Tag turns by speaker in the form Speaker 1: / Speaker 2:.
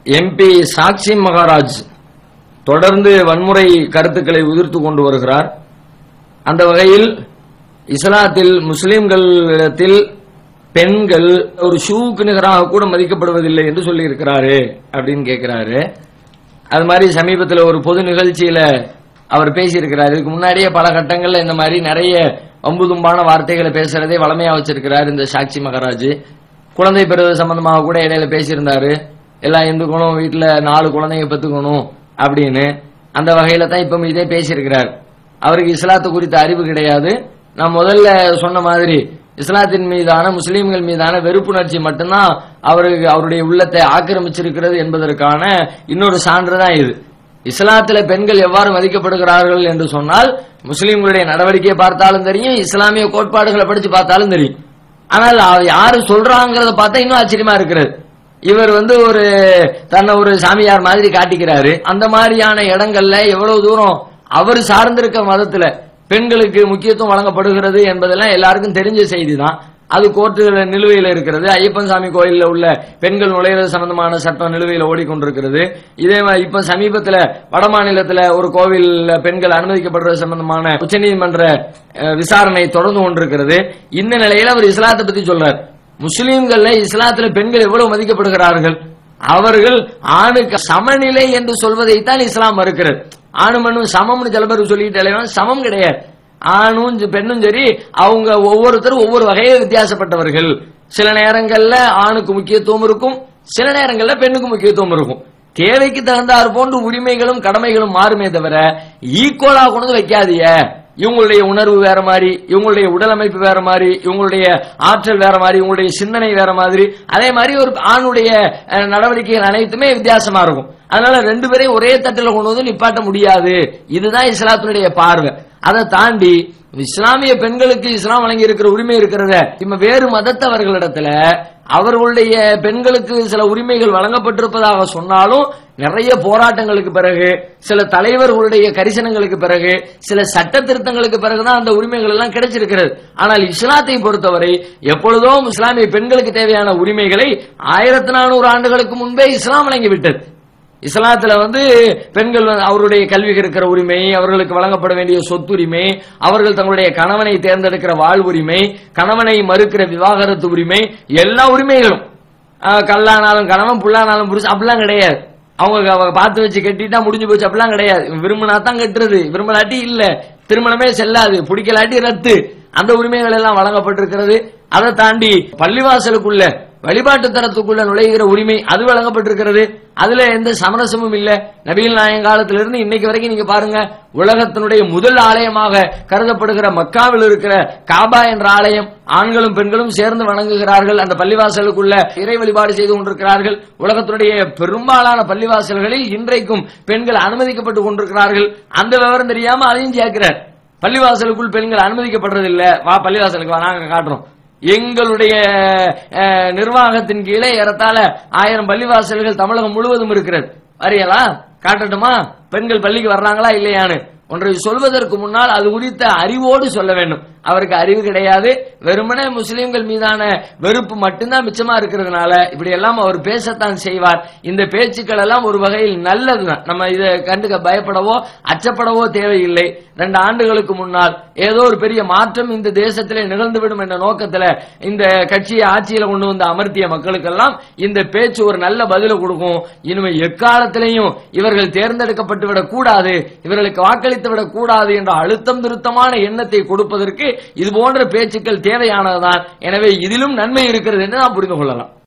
Speaker 1: MP Sakshi Maharaj தொடர்ந்து வன்முறை கருத்துக்களை உதிர்த்து கொண்டு வருகிறார். அந்த வகையில் இஸ்லாத்தில் முஸ்லிம்களிடத்தில் பெண்கள் ஒரு ஷூக்கு நிகராக கூட மதிக்கப்படுவதில்லை என்று சொல்லி இருக்கிறாரு அப்படின்னு கேட்கிறாரு. அது மாதிரி சமீபத்தில் ஒரு பொது நிகழ்ச்சியில அவர் பேசியிருக்கிறார். இதுக்கு முன்னாடியே பல கட்டங்கள்ல இந்த மாதிரி நிறைய அம்புதும்பான வார்த்தைகளை பேசுறதே வளமையா வச்சிருக்கிறார் இந்த சாக்சி மகாராஜ். குழந்தை பெறுவது சம்பந்தமாக கூட இடையில பேசியிருந்தாரு. எல்லா இந்துக்களும் வீட்டுல 4 குழந்தைங்க பெற்றுக்கணும் அப்படின்னு. அந்த வகையில தான் இப்ப இதே பேசியிருக்கிறார். அவருக்கு இஸ்லாத்து குறித்த அறிவு கிடையாது. நான் முதல்ல சொன்ன மாதிரி இஸ்லாத்தின் மீதான முஸ்லீம்கள் மீதான வெறுப்புணர்ச்சி மட்டும்தான் அவருடைய உள்ளத்தை ஆக்கிரமிச்சிருக்கிறது என்பதற்கான இன்னொரு சான்று தான் இது. இஸ்லாத்துல பெண்கள் எவ்வாறு மதிக்கப்படுகிறார்கள் என்று சொன்னால் முஸ்லீம்களுடைய நடவடிக்கையை பார்த்தாலும் தெரியும், இஸ்லாமிய கோட்பாடுகளை படிச்சு பார்த்தாலும் தெரியும். ஆனால் யாரு சொல்றாங்கிறத பார்த்தா இன்னும் ஆச்சரியமா இருக்கிறது. இவர் ஒரு தன்னை ஒரு சாமியார் மாதிரி காட்டிக்கிறாரு. அந்த மாதிரியான இடங்கள்ல எவ்வளவு தூரம் அவர் சார்ந்திருக்க மதத்துல பெண்களுக்கு முக்கியத்துவம் வழங்கப்படுகிறது என்பதெல்லாம் எல்லாருக்கும் தெரிஞ்ச செய்தி தான். அது கோர்ட்டுல நிலுவையில் இருக்கிறது. ஐயப்பன் சாமி கோயில்ல உள்ள பெண்கள் நுழைவது சம்பந்தமான சட்டம் நிலுவையில் ஓடிக்கொண்டிருக்கிறது. இதே மாதிரி இப்ப சமீபத்துல வட மாநிலத்துல ஒரு கோவில் பெண்கள் அனுமதிக்கப்படுறது சம்பந்தமான உச்சநீதிமன்ற விசாரணை தொடர்ந்து கொண்டிருக்கிறது. இந்த நிலையில அவர் இஸ்லாத்தை பத்தி சொல்றார். முஸ்லீம்கள் இஸ்லாத்துல பெண்கள் எவ்வளவு மதிக்கப்படுகிறார்கள், அவர்கள் ஆணுக்கு சமநிலை என்று சொல்வதைத்தான் இஸ்லாம் மறுக்கிறது. ஆணு மண்ணும் சமம்னு சில பேர் சொல்லிட்டு சமம் கிடையாது. ஆணும் பெண்ணும் சரி, அவங்க ஒவ்வொருத்தரும் ஒவ்வொரு வகையை வித்தியாசப்பட்டவர்கள். சில நேரங்கள்ல ஆணுக்கு முக்கியத்துவம் இருக்கும், சில நேரங்கள்ல பெண்ணுக்கு முக்கியத்துவம் இருக்கும். தேவைக்கு தகுந்தாற் போன்று உரிமைகளும் கடமைகளும் மாறுமே தவிர ஈக்குவலா கொண்டு வைக்காதீங்க. இவங்களுடைய உணர்வு வேற மாதிரி, இவங்களுடைய உடல் அமைப்பு வேற மாதிரி, இவங்களுடைய ஆற்றல் வேற மாதிரி, இவங்களுடைய சிந்தனை வேற மாதிரி. அதே மாதிரி ஒரு ஆணுடைய நடவடிக்கைகள் அனைத்துமே வித்தியாசமா இருக்கும். அதனால 2 பேரையும் ஒரே தட்டில் கொண்டு வந்து நிப்பாட்ட முடியாது. இதுதான் இஸ்லாத்தினுடைய பார்வை. அதை தாண்டி இஸ்லாமிய பெண்களுக்கு இஸ்லாம் வழங்கி இருக்கிற உரிமை இருக்கிறத இப்ப வேறு மதத்தவர்களிடத்துல அவர்களுடைய பெண்களுக்கு சில உரிமைகள் வழங்கப்பட்டிருப்பதாக சொன்னாலும் நிறைய போராட்டங்களுக்கு பிறகு, சில தலைவர்களுடைய கரிசனங்களுக்கு பிறகு, சில சட்ட திருத்தங்களுக்கு பிறகுதான் அந்த உரிமைகள் எல்லாம் கிடைச்சிருக்கிறது. ஆனால் இஸ்லாத்தை பொறுத்தவரை எப்பொழுதோ இஸ்லாமிய பெண்களுக்கு தேவையான உரிமைகளை 1400 ஆண்டுகளுக்கு முன்பே இஸ்லாம் வழங்கிவிட்டது. இஸ்லாத்துல பெண்கள் அவருடைய கல்விக்கு இருக்கிற உரிமை, அவர்களுக்கு வழங்கப்பட வேண்டிய சொத்துரிமை, அவர்கள் தங்களுடைய கணவனை தேர்ந்தெடுக்கிற வாழ்வுரிமை, கணவனை மறுக்கிற விவாகரத்து உரிமை, எல்லா உரிமைகளும் கல்லானாலும் கணவன், புல்லானாலும் புருஷன் அப்படிலாம் கிடையாது. அவங்க பார்த்து வச்சு கட்டிட்டா முடிஞ்சு போச்சு அப்படிலாம் கிடையாது. விரும்பினா தான் கட்டுறது, விரும்பலாட்டி இல்ல, திருமணமே செல்லாது, பிடிக்கலாட்டி ரத்து. அந்த உரிமைகள் எல்லாம் வழங்கப்பட்டிருக்கிறது. அதை தாண்டி பள்ளிவாசலுக்குள்ள வழிபாட்டு தரத்துக்குள்ள நுழைகிற உரிமை அது வழங்கப்பட்டிருக்கிறது. அதுல எந்த சமரசமும் இல்ல. நபிகள் நாயகம் காலத்திலிருந்து இன்னைக்கு வரைக்கும் நீங்க பாருங்க, உலகத்தினுடைய முதல் ஆலயமாக கருதப்படுகிற மக்காவில் இருக்கிற காபா என்ற ஆலயம் ஆண்களும் பெண்களும் சேர்ந்து வணங்குகிறார்கள். அந்த பள்ளிவாசலுக்குள்ள இறை வழிபாடு செய்து கொண்டிருக்கிறார்கள். உலகத்தினுடைய பெரும்பாலான பள்ளிவாசல்களில் இன்றைக்கும் பெண்கள் அனுமதிக்கப்பட்டு கொண்டிருக்கிறார்கள். அந்த விவரம் தெரியாம அதையும் சேர்க்கிறார். பள்ளிவாசலுக்குள் பெண்கள் அனுமதிக்கப்படுறதில்லை, வா பள்ளிவாசலுக்கு வா, நாங்க காட்டுறோம். எங்களுடைய நிர்வாகத்தின் கீழே ஏறத்தாழ 1000 பள்ளிவாசல்கள் தமிழகம் முழுவதும் இருக்கிறது. அறியலா காட்டட்டுமா பெண்கள் பள்ளிக்கு வர்றாங்களா இல்லையான்னு? ஒன்றை சொல்வதற்கு முன்னால் அது குறித்த அறிவோடு சொல்ல வேண்டும். அவருக்கு அறிவு கிடையாது. வெறுமனே முஸ்லிம்கள் மீதான வெறுப்பு மட்டும்தான் மிச்சமா இருக்கிறதுனால இப்படி எல்லாம் அவர் பேசத்தான் செய்வார். இந்த பேச்சுக்கள் எல்லாம் ஒரு வகையில் நல்லதுதான். நம்ம இதை கண்டுக்க பயப்படவோ அச்சப்படவோ தேவையில்லை. 2 ஆண்டுகளுக்கு முன்னால் ஏதோ ஒரு பெரிய மாற்றம் இந்த தேசத்திலே நிகழ்ந்துவிடும் என்ற நோக்கத்துல இந்த கட்சியை ஆட்சியில கொண்டு வந்து அமர்த்திய மக்களுக்கெல்லாம் இந்த பேச்சு ஒரு நல்ல பதில கொடுக்கும். இனிமே எக்காலத்திலையும் இவர்கள் தேர்ந்தெடுக்கப்பட்டு விடக் கூடாது, இவர்களுக்கு வாக்களித்து விடக் கூடாது என்ற அழுத்தம் திருத்தமான எண்ணத்தை கொடுப்பதற்கு இது போன்ற பேச்சுக்கள் தேவையானதுதான். எனவே இதிலும் நன்மை இருக்கிறது என்று நாம் புரிந்து கொள்ளலாம்.